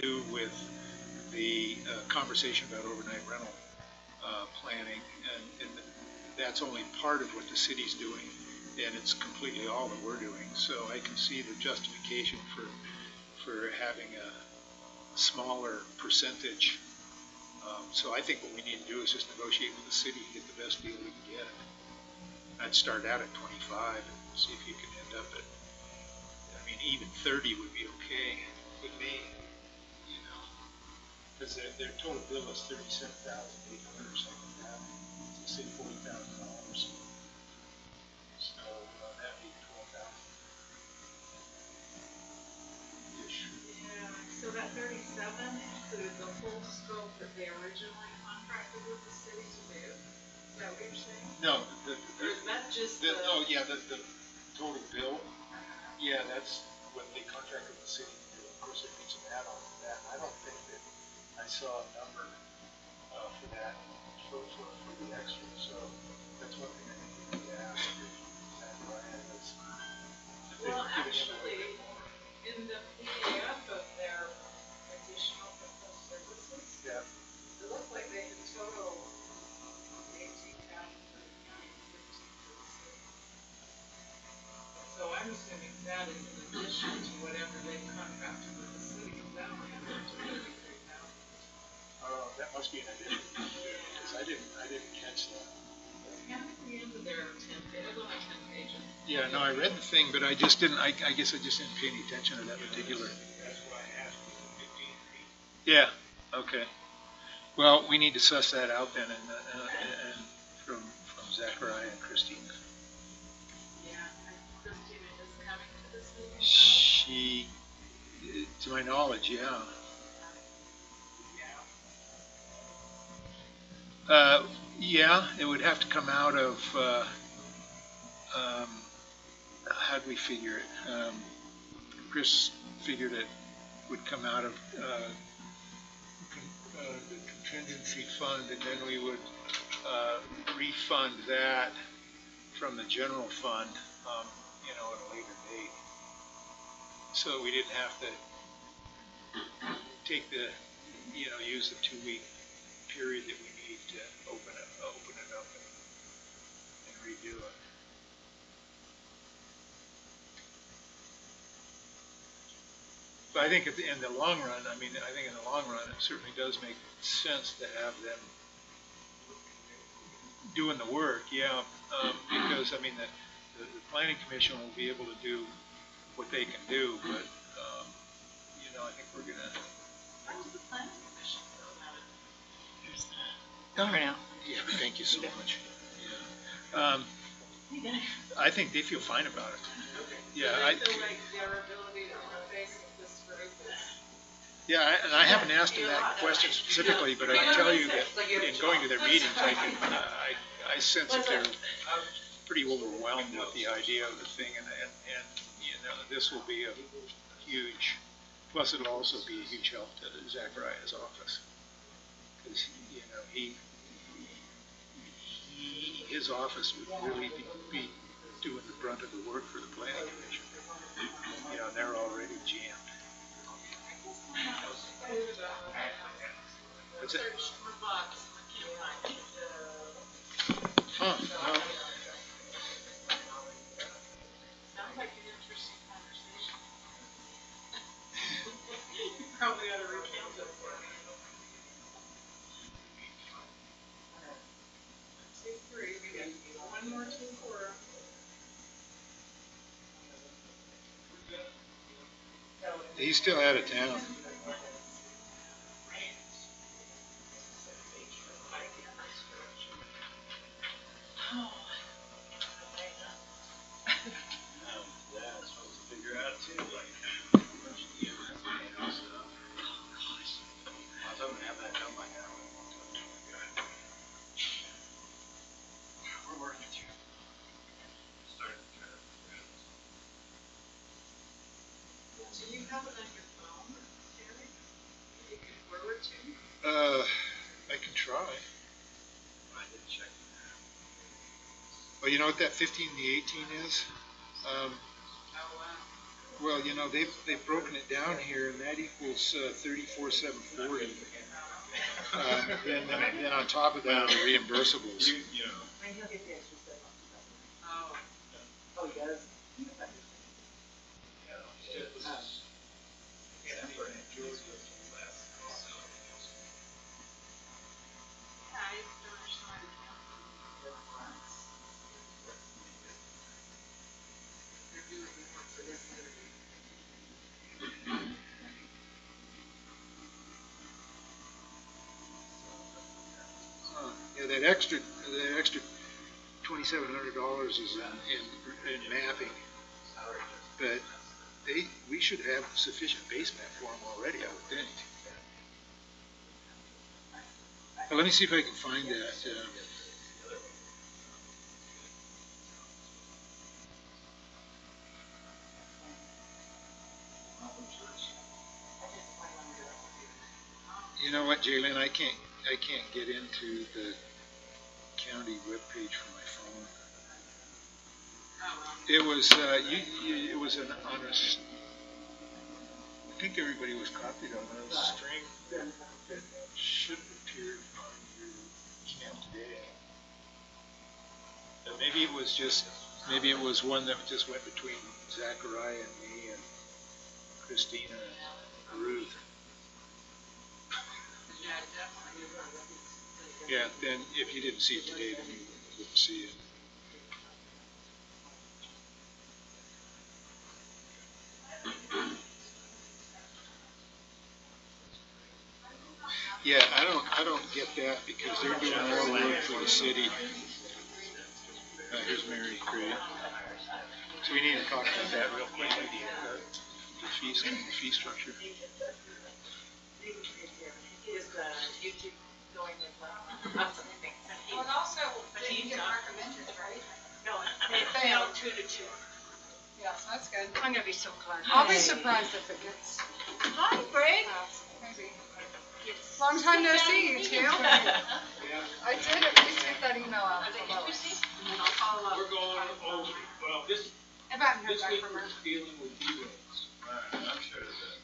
do with the conversation about overnight rental planning, and that's only part of what the city's doing, and it's completely all that we're doing. So I can see the justification for having a smaller percentage. So I think what we need to do is just negotiate with the city to get the best deal we can get. I'd start out at 25 and see if you can end up at, I mean, even 30 would be okay with me, you know, because their total bill is 37,800 or something like that. So say $40,000. So that'd be 12,000 ish. Yeah, so that 37 included the full scope that they originally contracted with the city to do. Is that what you're saying? No, or is that just oh yeah, the total bill. Yeah, that's what they contract with the city to do. Of course, there needs an add-on to that. I don't think that I saw a number for that for the extra. So that's one thing I think we need to ask Zach Ryan is if they well, could give him a little actually, bit more. in the PDF of their additional proposed services, Yeah. it looked like they had total 18,000 for the county and 15 for the city. So I'm assuming that is in addition to whatever they contracted with the city, because that only comes up to 33,000. Oh, that must be an addition. Because I didn't catch that. It's kind of at the end of their 10 pages, only 10 pages. Yeah, no, I read the thing, but I just didn't. I guess I just didn't pay any attention to that particular. That's why I asked you for 15 feet. Yeah. Okay. Well, we need to suss that out then, and from Zachariah and Christina. Yeah, Christina is coming to this meeting. She, to my knowledge, yeah. Yeah, it would have to come out of. How'd we figure it? Chris figured it would come out of the contingency fund, and then we would refund that from the general fund, you know, at a later date. So we didn't have to take the, you know, use the 2-week period that we need to open it up and redo it. But I think in the long run, I mean, I think in the long run, it certainly does make sense to have them doing the work, yeah, because I mean, the planning commission will be able to do what they can do, but you know, I think we're gonna. Where does the planning commission go about it? Here's the printout. Yeah, thank you so much. Yeah. I think they feel fine about it. Okay. Yeah, so they feel like their ability to interface with this group is. Yeah, and I haven't asked them that question specifically, but I can tell you that in going to their meetings, I sense that they're pretty overwhelmed with the idea of the thing, and you know, this will be a huge, plus it'll also be a huge help to Zachariah's office, because you know his office would really be doing the brunt of the work for the planning commission. You know, and they're already jammed. What's it? Huh, well. Sounds like an interesting conversation. You probably ought to recount it for me. 2, 3, we got one more 2 for. He's still out of town. That's supposed to figure out too, like, I was hoping to have that done by now. We're working through. Started to try to figure out. Do you have it on your phone, Terry? You can forward to me? I can try. I did check. Well, you know what that 15 to 18 is? Oh, wow. Well, you know, they've broken it down here, and that equals 34,740. Then on top of that, the reimbursables. You know, And he'll get the extra $7. Oh. Oh, he does? Yeah, that extra $2,700 is in mapping, but we should have sufficient base map for them already, I would think. Well, let me see if I can find that. You know what, Jalen, I can't get into the county webpage from my phone. It was it was an honest. I think everybody was copied on a string that should have appeared on your email today. But maybe it was one that just went between Zachariah and me and Christina and Ruth. Yeah, then if you didn't see it today, then you wouldn't see it. Yeah, I don't get that because they're doing more work for the city. Here's Mary Craig. So we need to talk about that real quick. The fee structure. Is the YouTube going with Well, and also, they can get recommended, right? No, They fail. 2 to 2. Yeah, so that's good. I'm gonna be so glad. I'll be surprised if it gets Hi, Greg. passed, maybe. Long time no see, you two. I did at least get that email out to Lois. And then I'll follow up. we're going over, well, this If I haven't heard week back from her. was dealing with D-roads. I'm sure that.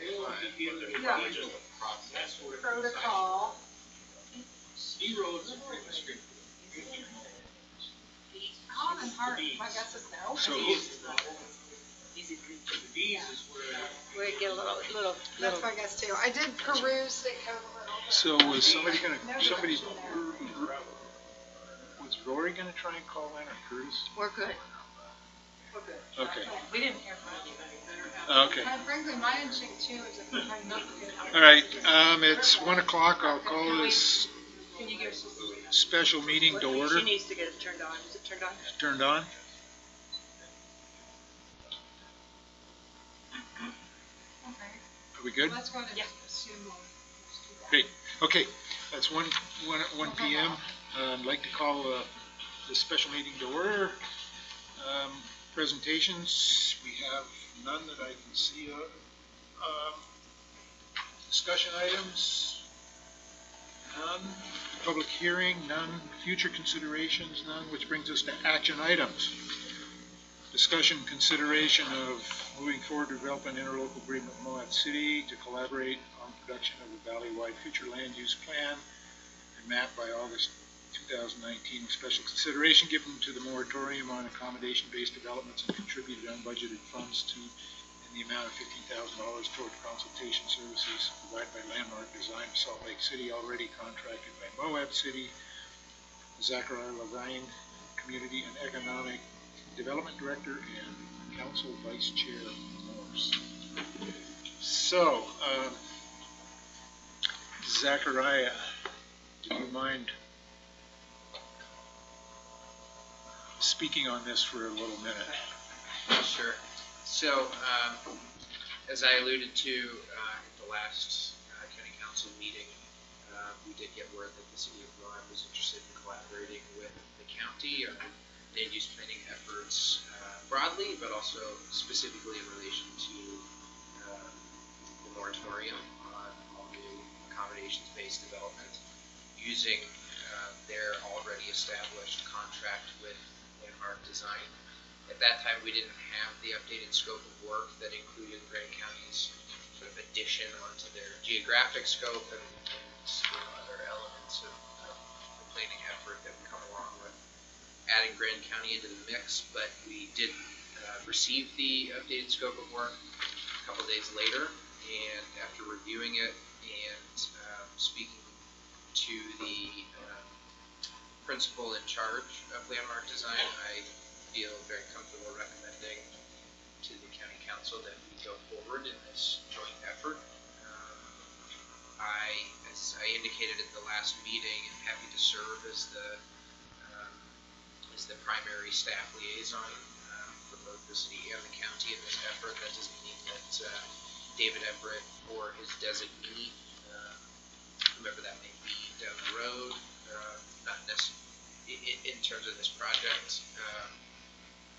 They will be dealing with Yeah. just the process. That's where. Protocol. D-roads are pretty strict. Common heart, my guess is no. So Easy to read. The D's is where. We get a little. That's my guess too. I did peruse state code a little. So was somebody No direction there. was Rory gonna try and call in or Curtis? We're good. Okay. We didn't hear from anybody. Okay. And frankly, my instinct too is if I'm not good. All right. It's 1 o'clock. I'll call this Can you give us a special meeting to order. She needs to get it turned on. Is it turned on? Turned on. Okay, Are we good? let's go ahead and Yeah. assume we'll just do that. Great. Okay. That's 1 p.m. I'd like to call the special meeting to order. Presentations, we have none that I can see of. Discussion items, none. Public hearing, none. Future considerations, none, which brings us to action items. Discussion, consideration of moving forward to develop an interlocal agreement with Moab City to collaborate on production of a valley-wide future land use plan and map by August 2019, with special consideration given to the moratorium on accommodation-based developments and contributed unbudgeted funds to in the amount of $15,000 toward consultation services provided by Landmark Design of Salt Lake City, already contracted by Moab City, Zachariah Levine, Community and Economic Development Director, and Council Vice Chair Morse. So, Zachariah, do you mind speaking on this for a little minute? Sure. So, as I alluded to at the last county council meeting, we did get word that the city of Moab was interested in collaborating with the county on land use planning efforts broadly, but also specifically in relation to the moratorium on all new accommodations-based development, using their already established contract with Landmark Design At that time, we didn't have the updated scope of work that included Grand County's sort of addition onto their geographic scope and other elements of the planning effort that would come along with adding Grand County into the mix. But we did receive the updated scope of work a couple days later, and after reviewing it and speaking to the principal in charge of landmark design, I feel very comfortable recommending to the county council that we go forward in this joint effort. As I indicated at the last meeting, I'm happy to serve as the primary staff liaison for both the city and the county in this effort. That doesn't mean that David Everett or his designee, whoever that may be down the road, not necessarily in terms of this project,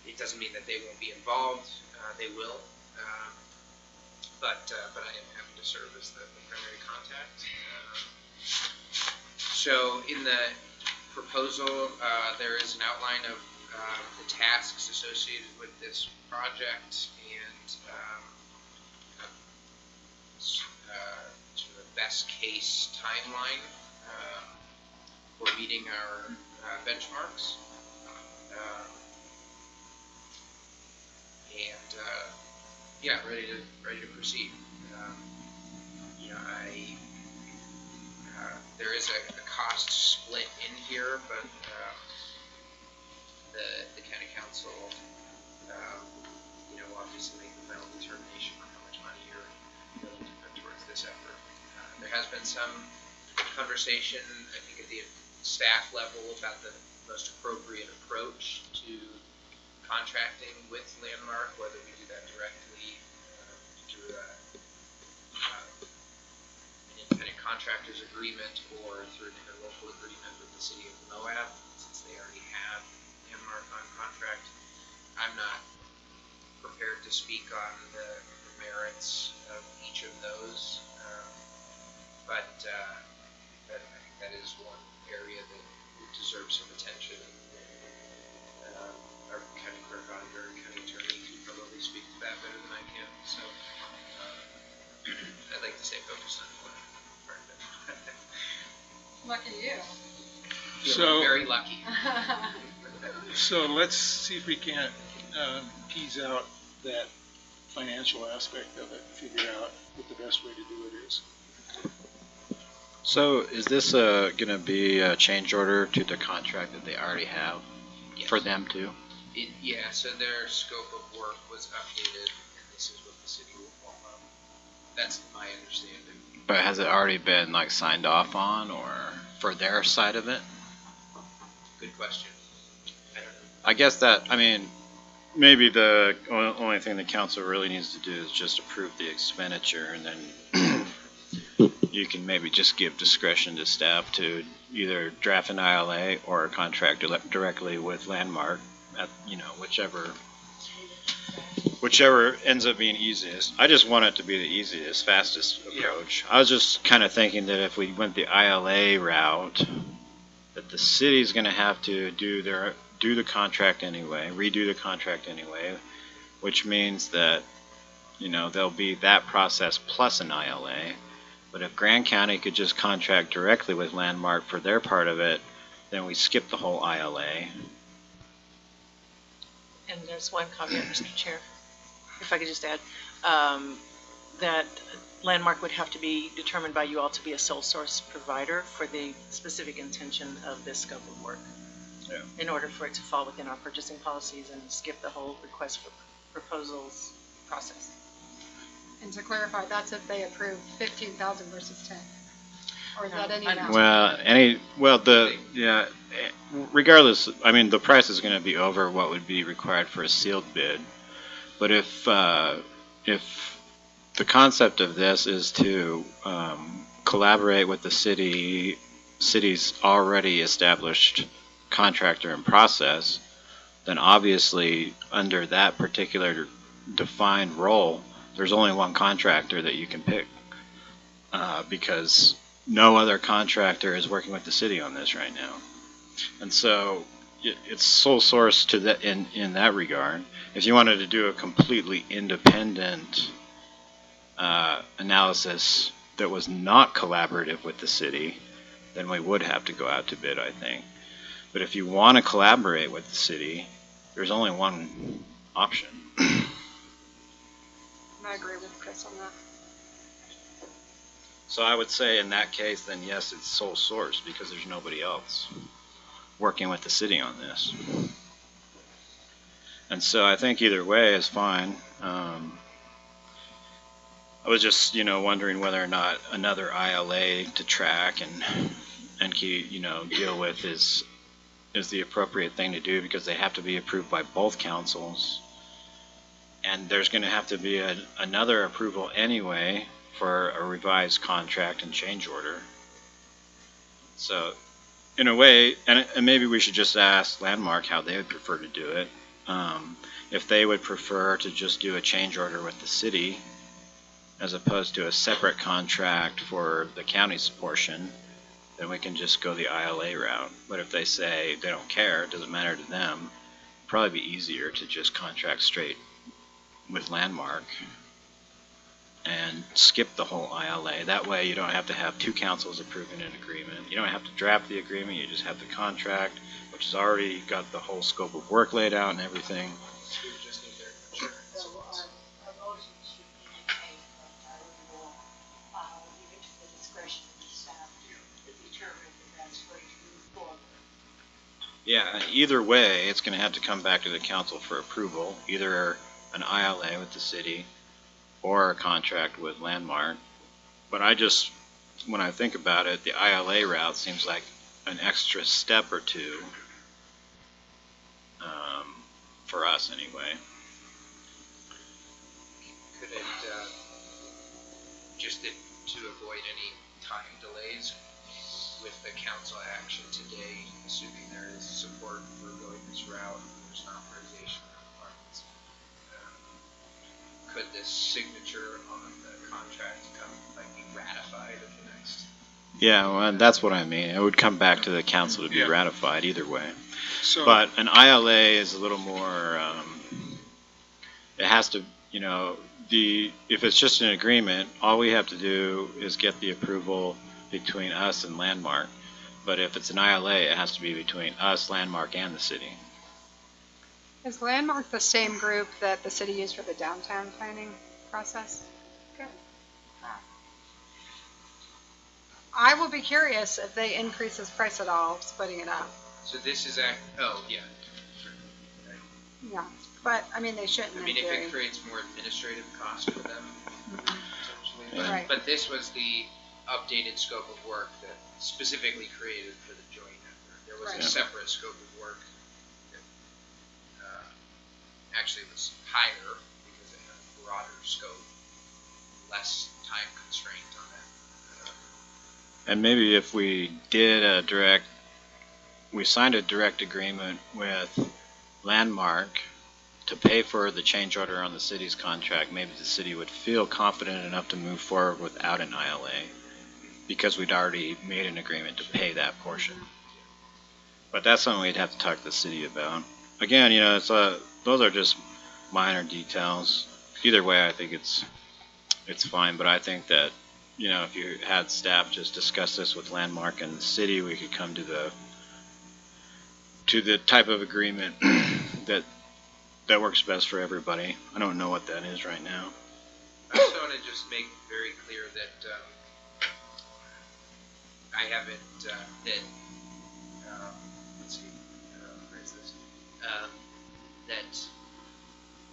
it doesn't mean that they won't be involved. They will, but I am happy to serve as the primary contact. So in the proposal, there is an outline of the tasks associated with this project and sort of best case timeline for meeting our benchmarks. Yeah, ready to proceed. There is a cost split in here, but the county council, will obviously make the final determination on how much money you're willing to put towards this effort. There has been some conversation, I think, at the staff level about the most appropriate approach to contracting with Landmark, whether we do that directly through an independent contractors agreement or through an interlocal agreement with the city of Moab, since they already have Landmark on contract. I'm not prepared to speak on the merits of each of those, but I think that is one area that deserves some attention. Our county clerk auditor and county attorney can probably speak to that better than I can, so I'd like to stay focused on one part of it. Lucky you. So- Very lucky. So let's see if we can't tease out that financial aspect of it and figure out what the best way to do it is. So is this going to be a change order to the contract that they already have Yes. for them too? Yeah, so their scope of work was updated, and this is what the city will follow. That's my understanding. But has it already been like signed off on, or for their side of it? Good question. I don't know. I guess that, I mean, maybe the only thing the council really needs to do is just approve the expenditure, and then you can maybe just give discretion to staff to either draft an ILA or a contract directly with Landmark at, whichever ends up being easiest. I just want it to be the easiest, fastest approach. I was just kind of thinking that if we went the ILA route, that the city's going to have to do the contract anyway, redo the contract anyway, which means that, there'll be that process plus an ILA. But if Grand County could just contract directly with Landmark for their part of it, then we skip the whole ILA. And there's one caveat, Mr. Chair, if I could just add, that Landmark would have to be determined by you all to be a sole source provider for the specific intention of this scope of work. Yeah. In order for it to fall within our purchasing policies and skip the whole request for proposals process. And to clarify, that's if they approve 15,000 versus 10. Or is that any I'm- amount? Regardless, I mean, the price is going to be over what would be required for a sealed bid. But if the concept of this is to collaborate with the city's already established contractor and process, then obviously under that particular defined role, there's only one contractor that you can pick, because no other contractor is working with the city on this right now. And so, it's sole source to that in that regard. If you wanted to do a completely independent analysis that was not collaborative with the city, then we would have to go out to bid, I think. But if you want to collaborate with the city, there's only one option. I agree with Chris on that. So I would say in that case, then yes, it's sole source because there's nobody else working with the city on this. And so I think either way is fine. I was just, wondering whether or not another ILA to track and deal with is the appropriate thing to do, because they have to be approved by both councils. And there's going to have to be another approval anyway for a revised contract and change order. So in a way, and maybe we should just ask Landmark how they would prefer to do it. If they would prefer to just do a change order with the city as opposed to a separate contract for the county's portion, then we can just go the ILA route. But if they say they don't care, it doesn't matter to them, it'd probably be easier to just contract straight with Landmark and skip the whole ILA. That way you don't have to have two councils approving an agreement. You don't have to draft the agreement, you just have the contract, which has already got the whole scope of work laid out and everything. We just need their insurance. So our motion should be made, but I will, leave it to the discretion of the staff to determine if that's going to move forward. Yeah, either way, it's going to have to come back to the council for approval, either an ILA with the city or a contract with Landmark. But when I think about it, the ILA route seems like an extra step or two, for us anyway. Could it, just to avoid any time delays with the council action today, assuming there is support for going this route, there's an authorization requirements, could this signature on the contract be ratified at the next? Yeah, well, that's what I mean. It would come back to the council to be Yeah. ratified either way. So, But an ILA is a little more, it has to, if it's just an agreement, all we have to do is get the approval between us and Landmark. But if it's an ILA, it has to be between us, Landmark, and the city. Is Landmark the same group that the city used for the downtown planning process? Okay. I will be curious if they increase this price at all, splitting it up. So this is yeah. Yeah, but, I mean, they shouldn't I in mean, if theory. it creates more administrative costs for them, potentially. But, Right. but this was the updated scope of work that specifically created for the joint effort. There was Right. a separate scope of work that actually was higher because it had a broader scope, less time constraint on it. And maybe if we did we signed a direct agreement with Landmark to pay for the change order on the city's contract, maybe the city would feel confident enough to move forward without an ILA because we'd already made an agreement to pay that portion. But that's something we'd have to talk to the city about. Again, those are just minor details. Either way, I think it's fine, but I think that, if you had staff just discuss this with Landmark and the city, we could come to the type of agreement that works best for everybody. I don't know what that is right now. I also want to just make very clear that I haven't, let's see, how to phrase this, that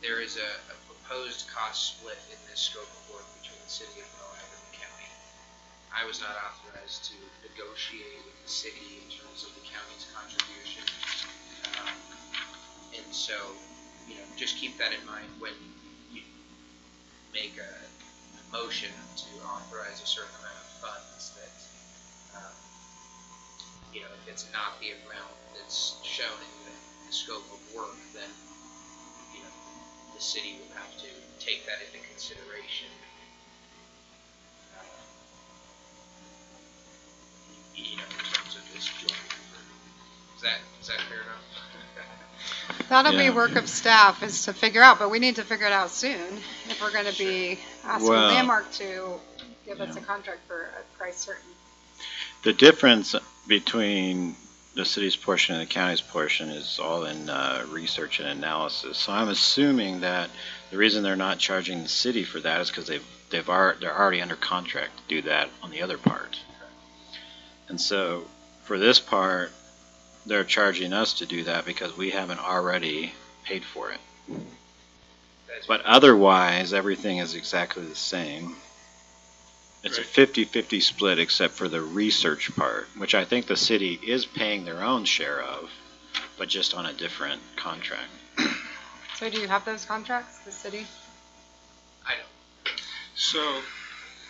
there is a proposed cost split in this scope of work between the city of Moab and the county. I was not authorized to negotiate with the city in terms of the county's contribution. And so, just keep that in mind when you make a motion to authorize a certain amount of funds that, if it's not the amount that's shown in the scope of work, then, the city will have to take that into consideration. In terms of this joint effort. Is that fair enough? That'll be Yeah. work of staff is to figure out, but we need to figure it out soon if we're gonna be asking Well, Landmark to give us a yeah. contract for a price certain. The difference between the city's portion and the county's portion is all in research and analysis. So I'm assuming that the reason they're not charging the city for that is because they're already under contract to do that on the other part. And so for this part, they're charging us to do that because we haven't already paid for it. That's- But otherwise, everything is exactly the same. It's a Right. 50-50 split except for the research part, which I think the city is paying their own share of, but just on a different contract. So do you have those contracts, the city? I don't.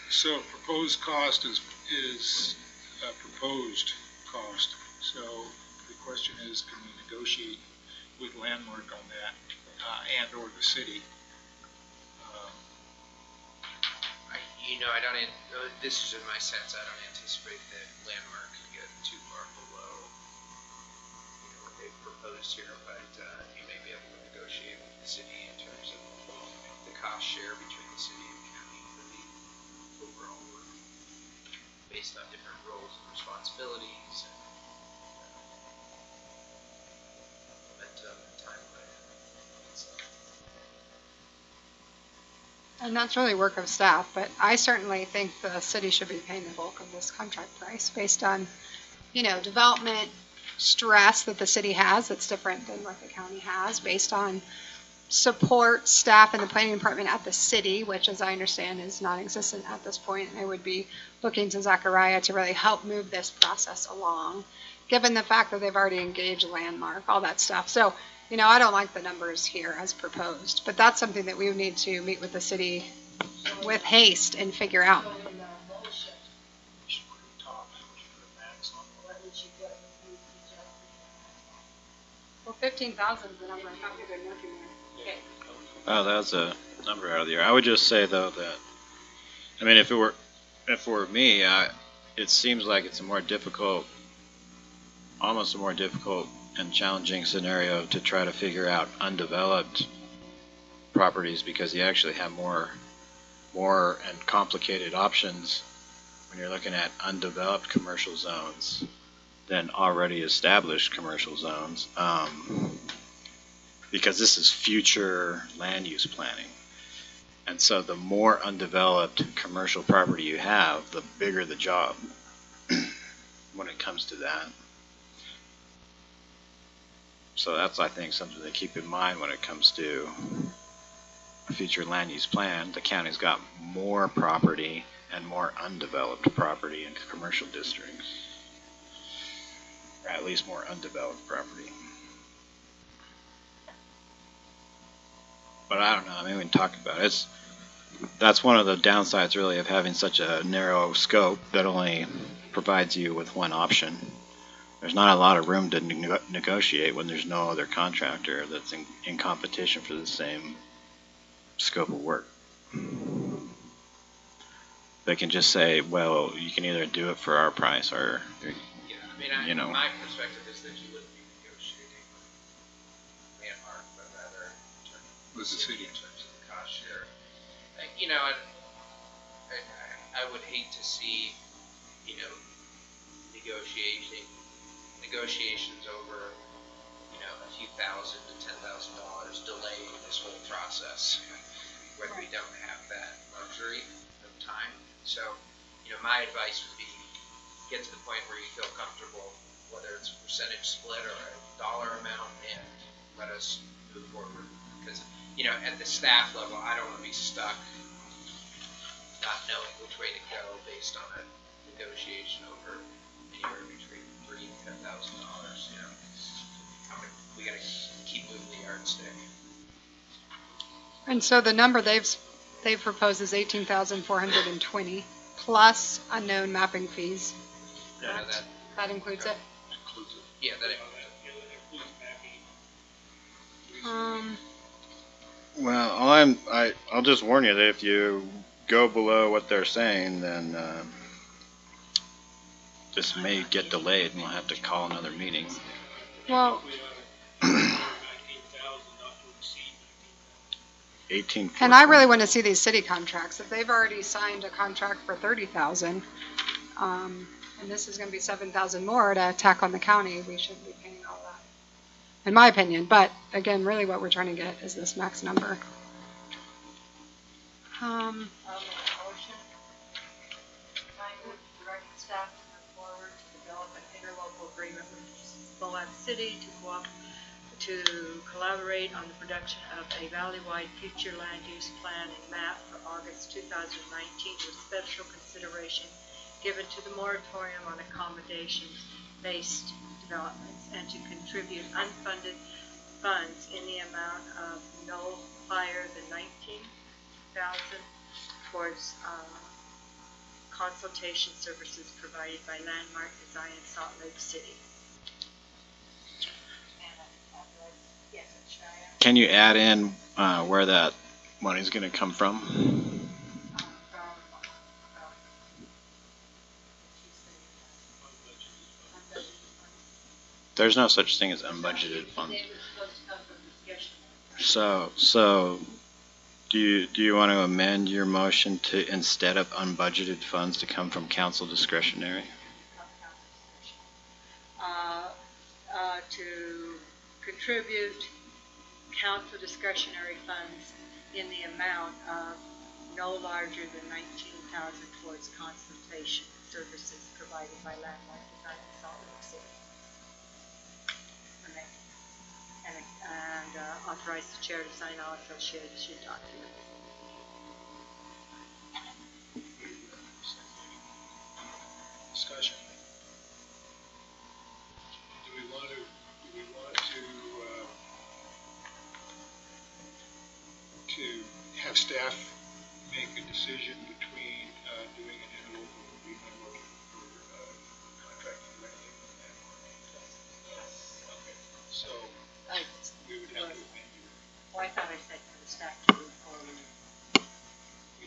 So proposed cost is a proposed cost. So the question is, can we negotiate with Landmark on that, and or the city? I don't, this is in my sense, I don't anticipate that Landmark could get too far below, what they've proposed here, but, you may be able to negotiate with the city in terms of the cost share between the city and county for the overall work, based on different roles and responsibilities and, momentum and timeline. So, And that's really work of staff, but I certainly think the city should be paying the bulk of this contract price based on, development stress that the city has that's different than what the county has, based on support staff in the planning department at the city, which as I understand is non-existent at this point. And I would be looking to Zachariah to really help move this process along, given the fact that they've already engaged Landmark, all that stuff. So, I don't like the numbers here as proposed, but that's something that we would need to meet with the city with haste and figure out. So in the motion, We should put it top, we should put a max on it. what would you put if you just? Well, 15,000 is the number I'm not even working with. Okay. Oh, that's a number out of the air. I would just say though that, if it were me, it seems like it's almost a more difficult and challenging scenario to try to figure out undeveloped properties because you actually have more and complicated options when you're looking at undeveloped commercial zones than already established commercial zones, because this is future land use planning. And so the more undeveloped commercial property you have, the bigger the job when it comes to that. So that's, I think, something to keep in mind when it comes to a future land use plan. The county's got more property and more undeveloped property in commercial districts, or at least more undeveloped property. But I don't know, we can talk about it. That's one of the downsides really of having such a narrow scope that only provides you with one option. There's not a lot of room to negotiate when there's no other contractor that's in competition for the same scope of work. They can just say, well, you can either do it for our price or, Yeah, my perspective is that you wouldn't be negotiating with Landmark, but rather in terms With the city. in terms of the cost share. I would hate to see, negotiations over, a few thousand to $10,000 delaying this whole process when we don't have that luxury of time. So, my advice would be get to the point where you feel comfortable, whether it's a percentage split or a dollar amount, and let us move forward. Because, at the staff level, I don't want to be stuck not knowing which way to go based on a negotiation over anywhere between $3,000 and $10,000. We got to keep moving the yardstick. And so the number they've proposed is 18,420 plus unknown mapping fees. Yeah, That includes it. Includes it. Yeah, that Um, Well, I'll just warn you that if you go below what they're saying, then this may get delayed and we'll have to call another meeting. well, 18. And I really want to see these city contracts. If they've already signed a contract for 30,000, and this is going to be 7,000 more to tack on the county, we shouldn't be paying all that, in my opinion. But again, really what we're trying to get is this max number. I'll make a motion. Language directing staff to move forward to develop an interlocal agreement with Moab City to collaborate on the production of a valley-wide future land use plan and map for August 2019 with special consideration given to the moratorium on accommodations-based developments and to contribute unfunded funds in the amount of no higher than $19,000 towards consultation services provided by Landmark Design in Salt Lake City. Yes, Shia. Can you add in where that money's going to come from? There's no such thing as unbudgeted funds. So do you want to amend your motion to, instead of unbudgeted funds, to come from council discretionary? To contribute council discretionary funds in the amount of no larger than $19,000 towards consultation services provided by Landmark Design in Salt Lake City. And authorize the chair to sign all associated documents. Discussion. Do we want to have staff make a decision between doing an interlocal agreement or contracting directly with that? Okay, so we would have to amend your, Well, I thought I said for the staff to move forward.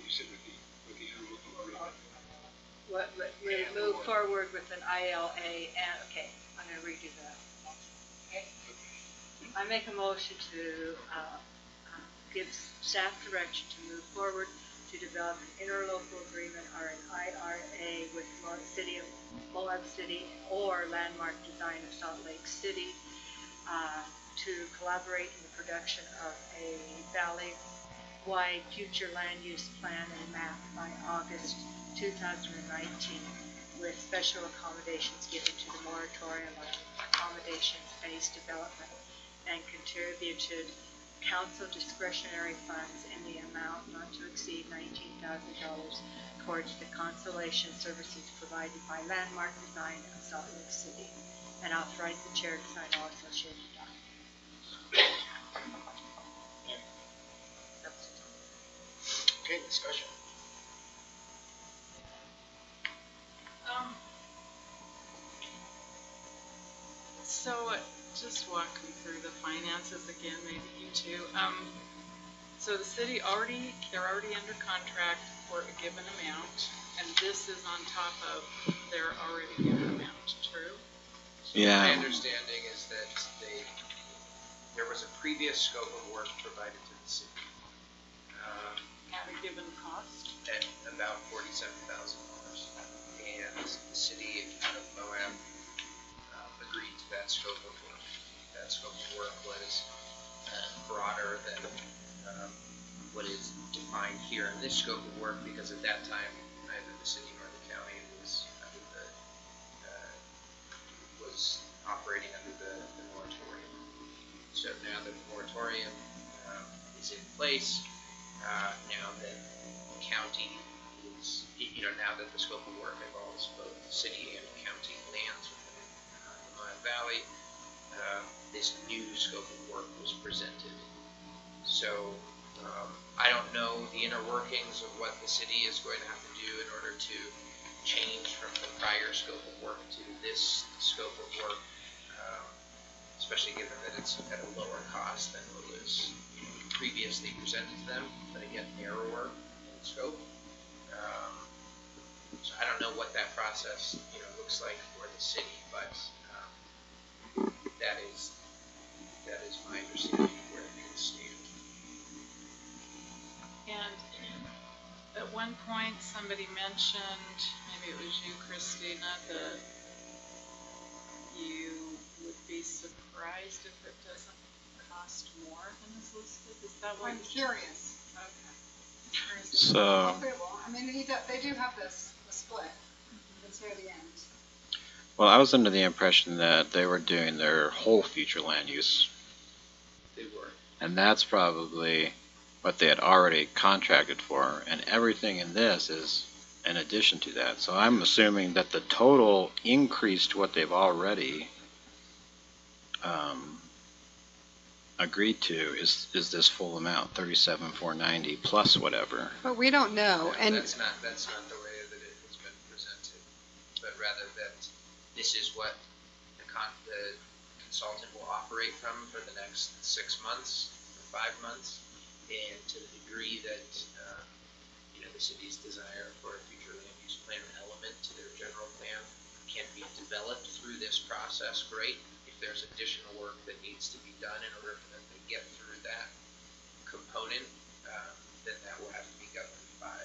you said with the interlocal agreement. We move forward with an ILA and, okay, I'm gonna redo that. Okay? I make a motion to, give staff direction to move forward to develop an interlocal agreement or an IRA with Moab City or Landmark Design of Salt Lake City, to collaborate in the production of a valley-wide future land use plan and map by August 2019 with special accommodations given to the moratorium on accommodations-based development and contributed council discretionary funds in the amount not to exceed $19,000 towards the consolation services provided by Landmark Design of Salt Lake City, and authorize the chair to sign all associated documents. Okay, discussion. So just walk me through the finances again, maybe you too. So the city they're already under contract for a given amount, and this is on top of their already given amount, true? Yeah. My understanding is that there was a previous scope of work provided to the city. At a given cost? At about $47,000. And the city of Moab agreed to that scope of work. That scope of work was broader than what is defined here in this scope of work, because at that time neither the city nor the county was operating under the moratorium. So now that the moratorium is in place, now that the county is, now that the scope of work involves both city and county lands within the Moab Valley, this new scope of work was presented. So I don't know the inner workings of what the city is going to have to do in order to change from the prior scope of work to this scope of work, especially given that it's at a lower cost than what was previously presented to them, but again, narrower in scope. So I don't know what that process looks like for the city, but that is my understanding of where things stand. And at one point, somebody mentioned, maybe it was you, Christina, that you would be surprised if it doesn't cost more than is listed. Is that what? I'm curious. Okay. So, Hopefully it won't. I mean, they do have this, the split. It's near the end. well, I was under the impression that they were doing their whole future land use, They were. and that's probably what they had already contracted for, and everything in this is in addition to that. So I'm assuming that the total increase to what they've already agreed to is this full amount, 37,490 plus whatever. But we don't know, No, and that's not the way that it has been presented, but rather that this is what the consultant will operate from for the next 6 months, or 5 months, and to the degree that, the city's desire for a future land use plan element to their general plan can be developed through this process, great. If there's additional work that needs to be done in order for them to get through that component, then that will have to be governed by,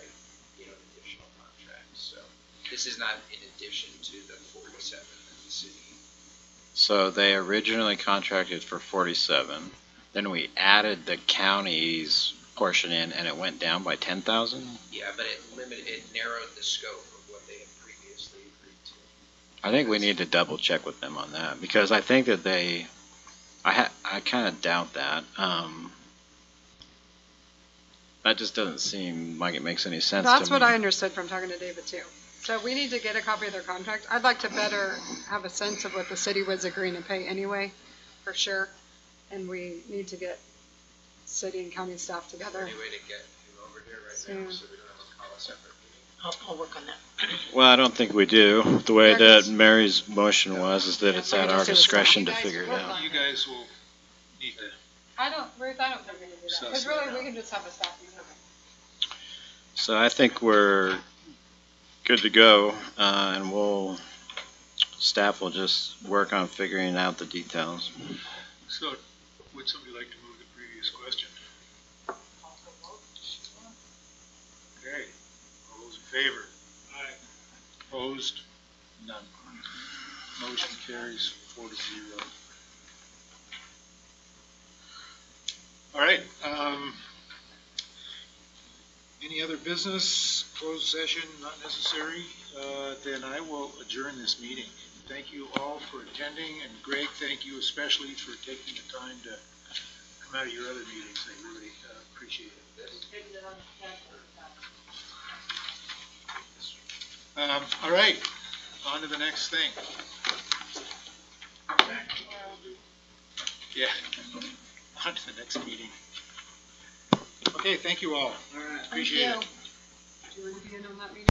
an additional contract. So this is not in addition to the 47 that the city. So they originally contracted for 47, then we added the county's portion in, and it went down by 10,000? Yeah, but it narrowed the scope of what they had previously agreed to. I think we need to double check with them on that, because I think that I kind of doubt that. That just doesn't seem like it makes any sense to me. that's what I understood from talking to David too. So we need to get a copy of their contract. I'd like to better have a sense of what the city was agreeing to pay anyway, for sure. And we need to get city and county staff together. Any way to get him over here right now so we don't have to call a separate meeting? I'll work on that. Well, I don't think we do. The way Yeah, that 'cause- Mary's motion was, is that it's Yeah, at we our just do the discretion to staff. figure it out. You guys will need to, Ruth, I don't think we can do that. Suss Because that really, out. we can just have a staff meeting. So I think we're good to go, and staff will just work on figuring out the details. so would somebody like to move the previous question? Okay, all those in favor? Aye. Opposed? None. Motion carries 4-0. All right, any other business, closed session, not necessary? Then I will adjourn this meeting. Thank you all for attending, and Greg, thank you especially for taking the time to come out of your other meetings. I really appreciate it. All right, on to the next thing. Yeah, on to the next meeting. Okay, thank you all. Appreciate it. Do you want to be in on that meeting?